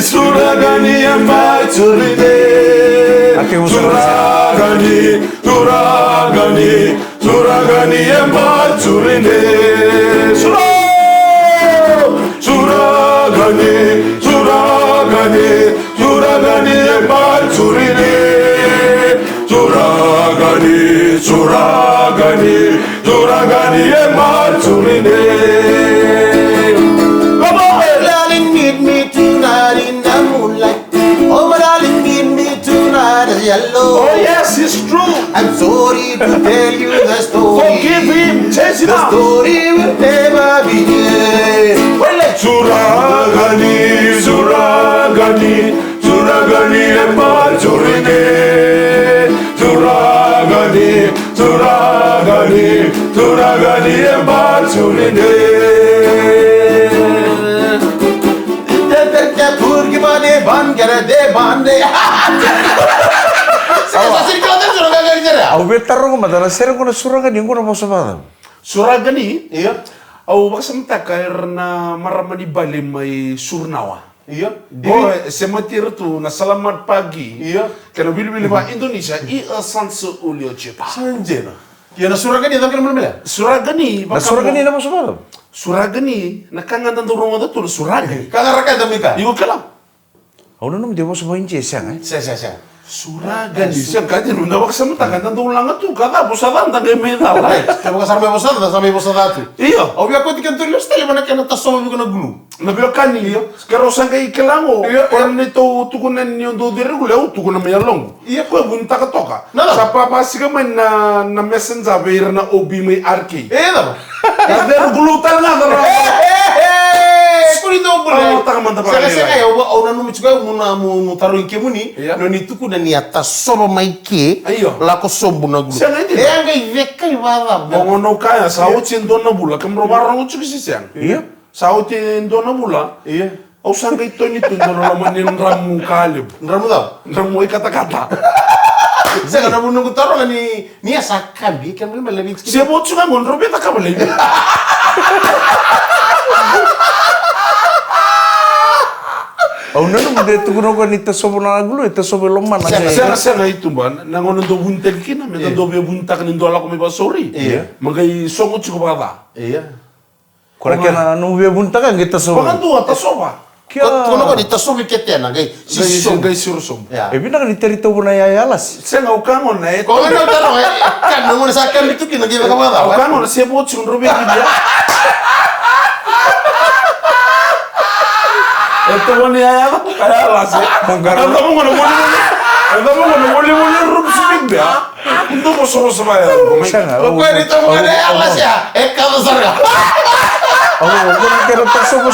Suragani ambai churine. Suragani ambai churine. Suragani ambai churine. Suragani ambai churine. Yellow. Oh yes, it's true. I'm sorry to tell you the story. Forgive him. Chase it The out. story will never begin. Suragani embar churine. Suragani embar churine. Au betarong madala serang kono Suragani kono mo sabada. Suragani, Iya. au basamta karena maramani bale mai surnawa. Iya. Oh, sematir tu na selamat pagi. Iya. Karena bili-bili ba Indonesia i asanse ulio cepa. Sanjena. Ya na Suragani tak kenal mana? Suragani, Na Suragani na mo sabada. Suragani, nakangan tanto rumah tu Suragani. Kagak rakyat demi Ibu kelam. Au nanu dia mo sabahin jesang Saya. Suragani, siang kaji nunda bak semta kan tanto ulang tu kata pusatan tangga medal. Coba sampai bosada tu. Iya. Au biar kau tikan tu lihat style mana kena tas sama kena gulu. Nabi kani, karo sangka ikelango. Iya. Orang itu tukunan yang do diri gule, tukunan mayalong. Iya. Kau bunta katoka. Nala. Sapa pasti kaman na messenger bayar na obi may arki. Dah. Kader gulu talanga dara. Kau itu boleh. Oh, tangan mantap Saya sekali. kayak au nanu juga mu taruh ke muni. Iya. Noni tuku dan niata soba maike. Iya. Lako sombu na gulu. Siang ini. Enggak ivekai wala. Bongono kaya sautin dona bula kemro barang ucu kisi siang. Iya. Sautin dona bula. Iya. Au sangka itu ni tu dona lamanin ramu kalib. Ndramu tau? Ramu kata-kata. Saya kan nunggu taruh ni asakan bi kan belum lebih. Siapa ucu kan ngonro beta kabel ini. Au nanu dia tu kono kan ita sobo na gulu ita sobo lomman na. Saya itu ban, nangono do buntel kina, meta do be buntak ni do ala komi basori. Iya. Magai songo cukup kata. Iya. Kora kena nanu be buntakan kita sobo. Bahkan tu atas soba. Kono kan ita sobi ketena gai. Gai sursom. Ya. Ebi na kan iterita buna ya yalas. Saya ngau kangon na itu. Kau kan taruh kan nunggu sakan itu kena kita kamu tahu. Ngau kangon siapa ucu nrobe dia. Itu pun ya alas. Mengkarang kamu ngono rup sibik dia. Untuk bosok-bosok ya. Kau itu bukan alas ya. Kalau sarga. Au ko na kera ta sobo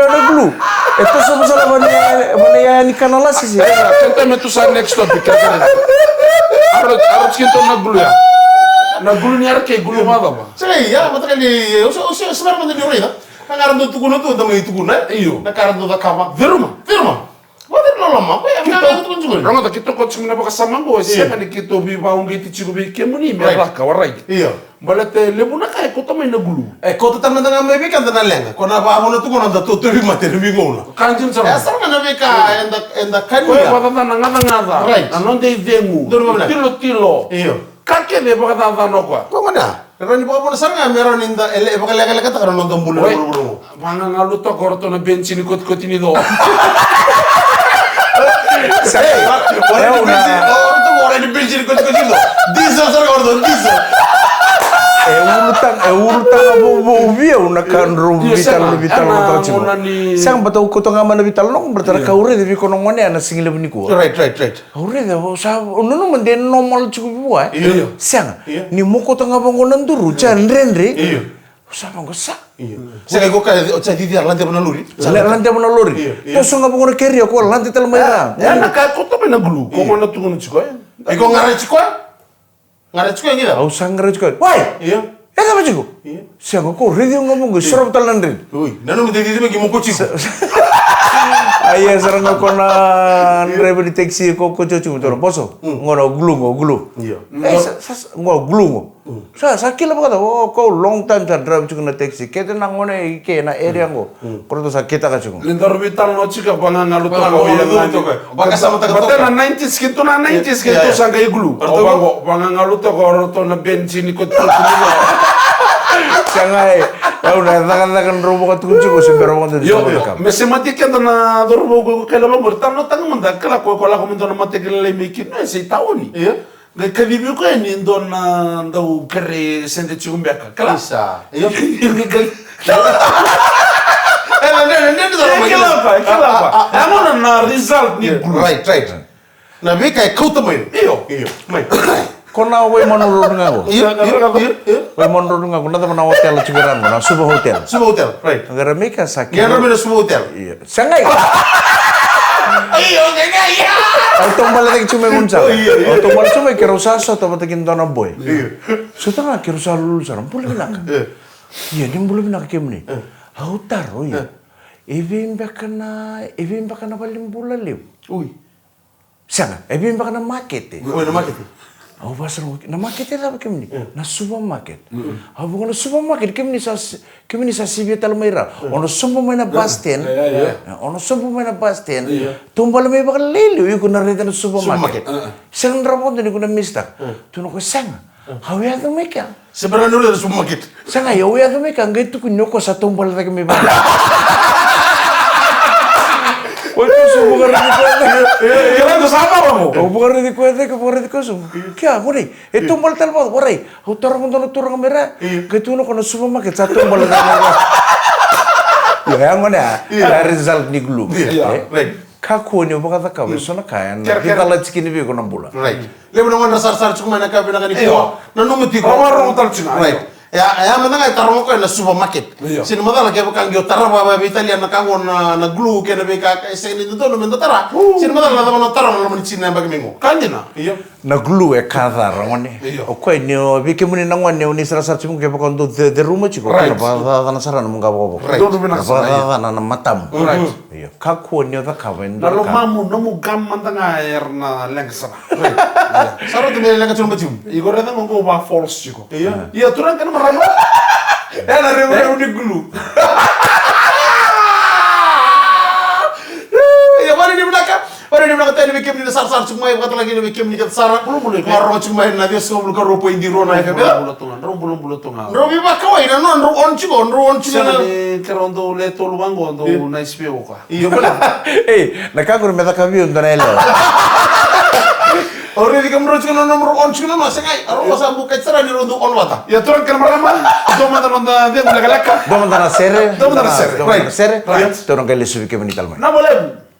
na gulu. Ito sobo sala bana ya ni kanala sisi. Tenta metu sa next topic. Harus kita na gulu ya. Na gulu ni arke gulu mada ba. Saya ya, mata kali. Usia sebenarnya mata diorang itu. Kangaran tu tukun itu teman itu tukun. Iyo. Nakaran tu tak kama. Veruma. Wadir lama. Kau yang kangaran tukun juga. Rango ta kita ko chimna ba kasama go siya ni kito bi baung giti chigo bi kemuni me ra ka warai. Iya. Balate lebuna kai ko tamay na gulu. Kau tu tangan tangan mebi kan tangan lenga. Kau nak apa tu kau nak tu tu mati lebih ngona. Kanjin sa. Ya sarga nabi ka enda kan Ko ya. ba ta na ngada. Right. Anon de vengu. Dulu ba benar? Tilo. Iya. Kake de ba ta no ko. Kau mana? Kalau ni bawa pun sarga meron inda ele bakal lega kata kalau nonton bulan Oi. bulu. Manga ngalu to korto na bensin kot ini do. Orang di bensin kau tu diesel sarga orang diesel. Urutan abo via una kan Iya, vital sana. vital Ana, na tracho. muna ni- Sang batau ko tonga mana vital nong bertara kaure de ko nong mane ana singile bni ko. Right. Aure de sa unono mende normal cukup buat. Iya. Sang Iya. ni moko tonga bangunan turu jan renre. Iya. Sa bangko sa. Saya kau kaya oca di dia lantai mana luri. Lantai mana lori. Iya. To songa bangunan keri ko lantai tel mayra. Ya na kai ko tamay na gulu. Ko mana tungon chiko. Kau ngarai cikoi? Ngarai cikoi yang kita? Au sangre ko. Wai. Iya. Eka bajiku. Iya. Siang ko radio ngomong go sorop talan ren. Ui, nanu menjadi itu bagi mau kucing. Aya sarang ko na driver di taxi ko cucu itu boso. Ngono gulu. Iya. Ngono gulu. Sa kila ba oh ko long time sa drive cucu na taxi. Kete na ngone ike na area ngo. Kono sa kita ka cucu. Lindor vital no chika bangang alu to Bangang ko alu yang to ko. Baka sama taga to. Bata na 90s kinto na 90s kinto sa kay glue. O bangang alu to ko to na bensin ko to. Sangai. Ya udah takan robo ka tuju ko sembero mo dito. Yo, mese mati kenda na dorbo ko kala mo bertam no tang manda kala ko la ko mendo na mati kala le miki no sei taoni. Iya. Ga kadibi ko ni don na ndau kare sende chigumbeka. Kala. Isa. Iya. Kala. Amo na result ni Right. Na bi kay kauta mai. Iyo. Mai. Kona way manurun nga ko. Iya. Way manurun nga ko na na hotel chugiran mo na suba hotel. Suba hotel. Right. Agara meka sa Yan rabi na suba hotel. Iya. Sangai. Iyo, kaya. Auto balik cuma muncul. Auto balik cuma kira usasa atau batakin dona boy. Setelah kira usah lulu sarang boleh nak. Iya, dia boleh nak kem ni. Aku taruh ya. Evin bakana paling bulan liu. Ui. Sana, evin bakana market. Ui, na market. Aku pasar na market lah kem ni. Na supermarket. Aku bukan supermarket kem ni sa sibia talmaira. Ono supermarket na basten. Ono supermarket na basten. Tumbal may bakal lelu yung kunarita na supermarket. Sang rapon din ko na mistak. Tuno ko sang. Hawiya to meka. Sebenarnya dulu ada supermarket. Sang hawiya to meka ngai tu kunyoko sa tumbal ta kami ba. Waduh subukan ni ko. Kala ko sama mo. Bukan di kuat ke bukan di kosong. Kya boleh? Itu mal talbot boleh. Autor mo dono turang kamera. Ketuno kono supermarket satu mal kamera. Ya yang mana? Dari result ni gulu. Kaku ni bukan tak kau. Soalnya kain. Kita lagi kini bi kono bola. Right. Lebo naman nasar-sar cuma nak kabe nak ni ko. Nanumiti ko. Kamarong talcina. Right. Ya menanga tarong ko na supermarket. Sino madala kaya bakang gyo tara ba Italian na kangon na glue kaya na beka sa ini to no mendo tara. Sino madala na tama tara na man sina bagi mengo. Kanya na. Iyo. Na glue kada rangone. O ko ni bi ke muni nangwan ni ni sara sarci mo ke bakon do de rumah chiko. Right. Ba na sara mo gabo. Dodo binasa. Ba na matam. Right. Iyo. Kaku ni ta kawen. Lalu mamu namu gam mantanga air na lengsana. Saro to me lang ka chum. Igor na ngo ba false chiko. Iya. Iya turang kan marano. Ela reunião de glue. Ya mari ni belaka. Mari ni belaka tadi bikin ni sar-sar cuma ya kata lagi ni bikin ni kata sar. Maro cuma na dia semua belaka ropo indi rona ya bela. Bulan tunga. Robi ba kawai na non on chigo on chigo na. Sani kerondo le tolu bango ndo na ispeo ka. Iya bela. Na kaku me ta kabi ndonelo. Ori di kamro chigo na nomor on chigo na sengai. Aro masa buka cara ni rondo on wata. Ya turang kan marama. Doma ronda dia mulai kalaka. Doma dana sere. Doma dana sere. Right. Sere. Turang kali subi ke menital mai. Na boleh.